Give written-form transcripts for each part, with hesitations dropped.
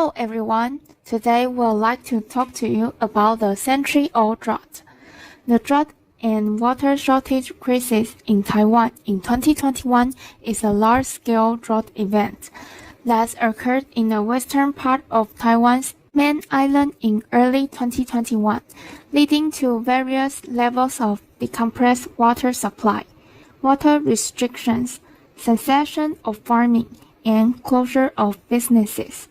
Hello everyone, today we'd like to talk to you about the century-old drought. The drought and water shortage crisis in Taiwan in 2021 is a large-scale drought event that occurred in the western part of Taiwan's main island in early 2021, leading to various levels of decompressed water supply, water restrictions, cessation of farming, and closure of businesses.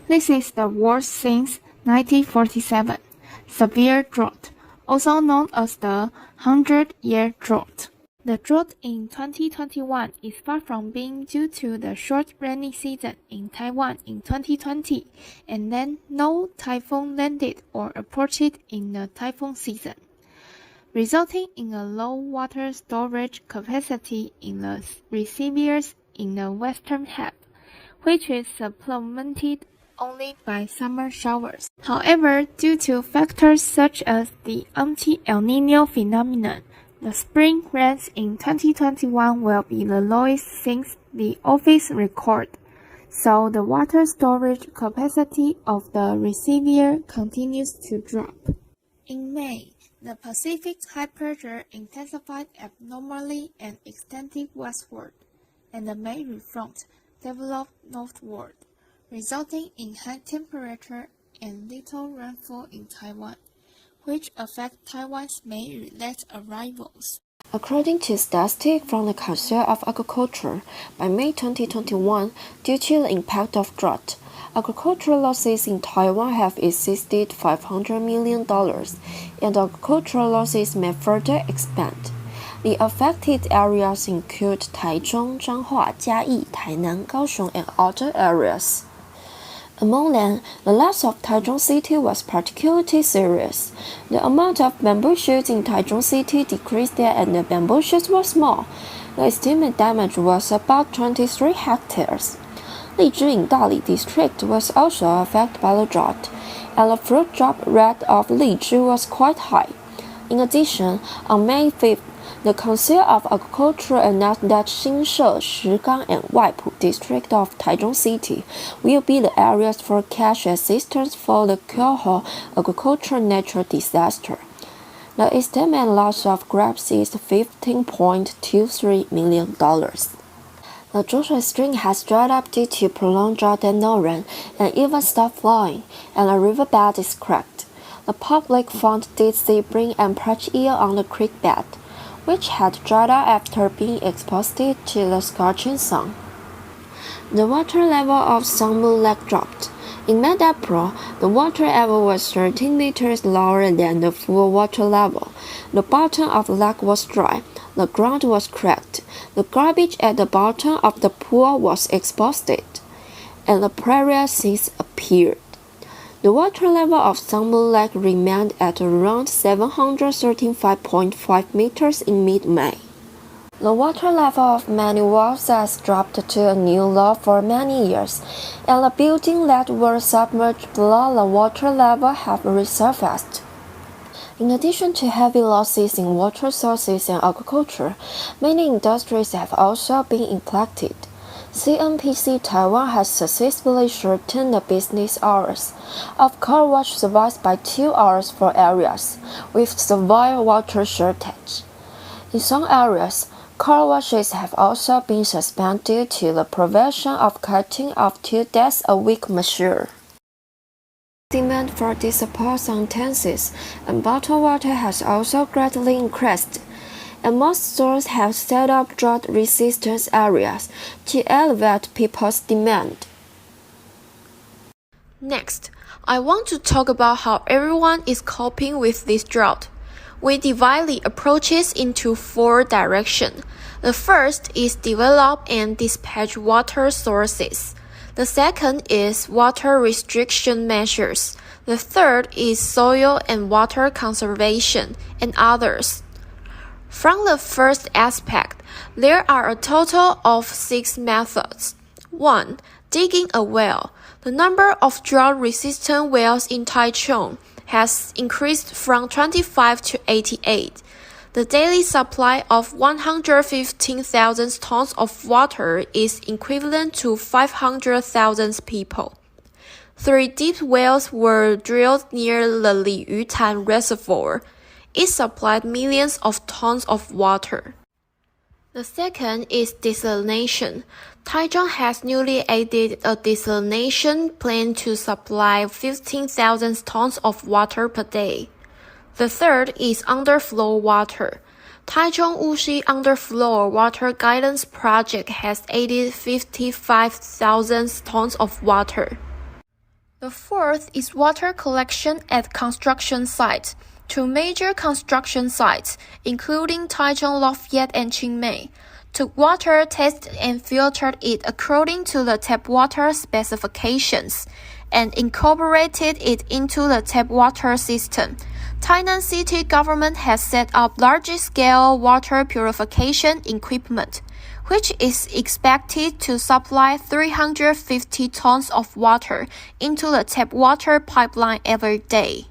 This is the worst since 1947 severe drought, also known as the 100-year drought. The drought in 2021 is far from being due to the short rainy season in Taiwan in 2020, and then no typhoon landed or approached in the typhoon season, resulting in a low water storage capacity in the reservoirs in the western half, which is supplemented only by summer showers. However, due to factors such as the anti-El Niño phenomenon, the spring rains in 2021 will be the lowest since the office record, so the water storage capacity of the reservoir continues to drop. In May, the Pacific high pressure intensified abnormally and extended westward, and the May front developed northward, resulting in high temperature and little rainfall in Taiwan, which affect Taiwan's May late arrivals. According to statistics from the Council of Agriculture, by May 2021, due to the impact of drought, agricultural losses in Taiwan have exceeded $500 million, and agricultural losses may further expand. The affected areas include Taichung, Zhanghua, Jiayi, Tainan, Kaohsiung, and other areas. Among them, the loss of Taichung City was particularly serious. The amount of bamboo shoots in Taichung City decreased and the bamboo shoots were small. The estimated damage was about 23 hectares. Lizhi in Dali district was also affected by the drought, and the fruit drop rate of Lizhi was quite high. In addition, on May 5th, the Council of Agriculture announced that Xinshe, Shigang, and Waipu district of Taichung City will be the areas for cash assistance for the Kyoho agricultural natural disaster. The estimated loss of crops is $15.23 million. The Joshua Stream has dried up due to prolonged drought and no rain, and even stopped flowing, and the riverbed is cracked. The public found dead sea bream and perch eel on the creek bed, which had dried up after being exposed to the scorching sun. The water level of Sangmu Lake dropped. In mid-April, the water level was 13 meters lower than the full water level. The bottom of the lake was dry. The ground was cracked. The garbage at the bottom of the pool was exposed, and the prairie sinks appeared. The water level of Sangmu Lake remained at around 735.5 meters in mid-May. The water level of many wells has dropped to a new low for many years, and the buildings that were submerged below the water level have resurfaced. In addition to heavy losses in water sources and agriculture, many industries have also been impacted. CNPC Taiwan has successfully shortened the business hours of car wash service by 2 hours for areas with severe water shortage. In some areas, car washes have also been suspended due to the provision of cutting of 2 days a week measure. Demand for disposal utensils and bottled water has also greatly increased, and most stores have set up drought resistance areas to elevate people's demand. Next, I want to talk about how everyone is coping with this drought. We divide the approaches into 4 directions. The first is develop and dispatch water sources. The second is water restriction measures. The third is soil and water conservation, and others. From the first aspect, there are a total of 6 methods. 1. Digging a well. The number of drought-resistant wells in Taichung has increased from 25 to 88. The daily supply of 115,000 tons of water is equivalent to 500,000 people. 3 deep wells were drilled near the Liyutan Reservoir. It supplied millions of tons of water. The second is desalination. Taiwan has newly added a desalination plant to supply 15,000 tons of water per day. The third is underfloor water. Taichung Wuxi Underfloor Water Guidance Project has added 55,000 tons of water. The fourth is water collection at construction sites. 2 major construction sites, including Taichung Lafayette and Qingmei, took water, tested and filtered it according to the tap water specifications, and incorporated it into the tap water system. Tainan City government has set up large-scale water purification equipment, which is expected to supply 350 tons of water into the tap water pipeline every day.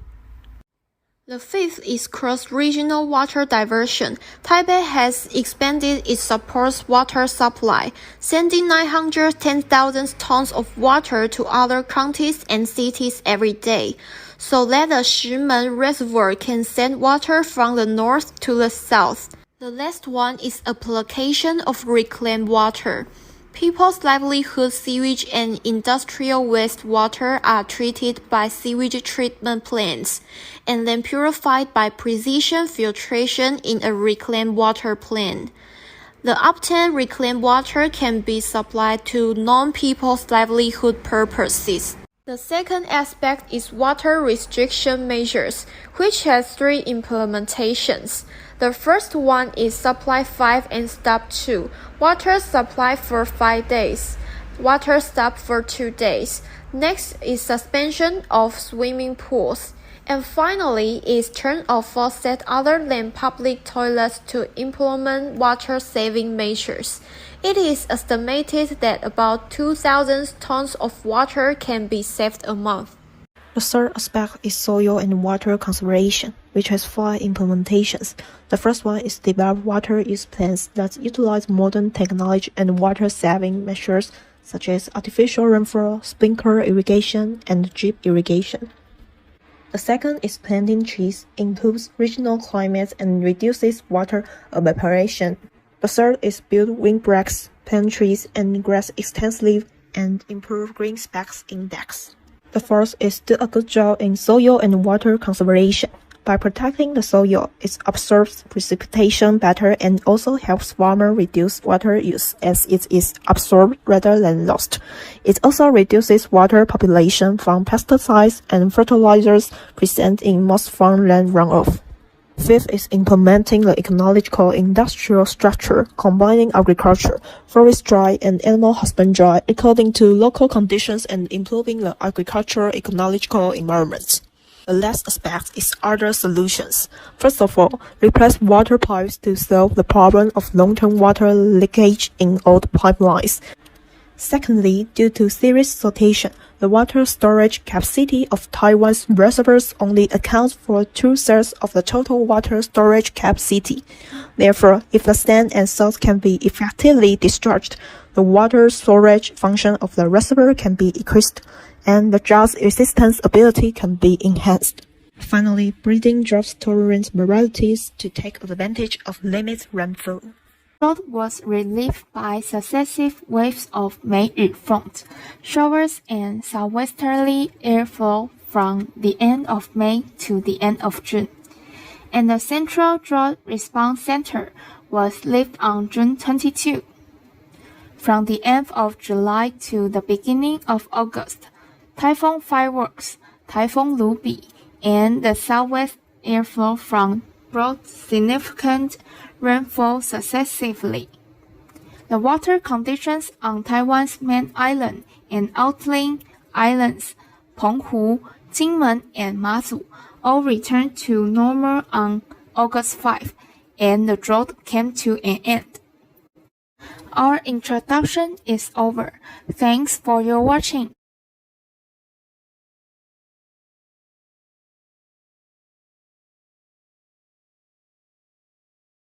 The fifth is cross-regional water diversion. Taipei has expanded its supports water supply, sending 910,000 tons of water to other counties and cities every day, so that the Shimen Reservoir can send water from the north to the south. The last one is application of reclaimed water. People's livelihood sewage and industrial wastewater are treated by sewage treatment plants and then purified by precision filtration in a reclaimed water plant. The obtained reclaimed water can be supplied to non-people's livelihood purposes. The second aspect is water restriction measures, which has 3 implementations. The first one is Supply 5 and Stop 2. Water supply for 5 days. Water stop for 2 days. Next is suspension of swimming pools. And finally is turn off faucets other than public toilets to implement water-saving measures. It is estimated that about 2,000 tons of water can be saved a month. The third aspect is soil and water conservation, which has 5 implementations. The first one is develop water use plans that utilize modern technology and water-saving measures such as artificial rainfall, sprinkler irrigation, and drip irrigation. The second is planting trees, improves regional climates and reduces water evaporation. The third is build windbreaks, plant trees and grass extensively, and improve green specs index. The fourth is do a good job in soil and water conservation. By protecting the soil, it absorbs precipitation better and also helps farmers reduce water use as it is absorbed rather than lost. It also reduces water population from pesticides and fertilizers present in most farmland runoff. Fifth is implementing the ecological industrial structure, combining agriculture, forestry, and animal husbandry according to local conditions and improving the agricultural ecological environment. The last aspect is other solutions. First of all, replace water pipes to solve the problem of long-term water leakage in old pipelines. Secondly, due to serious siltation, the water storage capacity of Taiwan's reservoirs only accounts for 2/3 of the total water storage capacity. Therefore, if the sand and salt can be effectively discharged, the water storage function of the reservoir can be increased, and the drought resistance ability can be enhanced. Finally, breeding drought-tolerant varieties to take advantage of limited rainfall. Drought was relieved by successive waves of 梅雨 front, showers and southwesterly airflow from the end of May to the end of June, and the Central Drought Response Center was lifted on June 22. From the end of July to the beginning of August, Typhoon Fireworks, Typhoon Lubi, and the southwest airflow front brought significant rainfall successively. The water conditions on Taiwan's main island and outlying islands, Penghu, Jinmen, and Mazu, all returned to normal on August 5, and the drought came to an end. Our introduction is over. Thanks for your watching.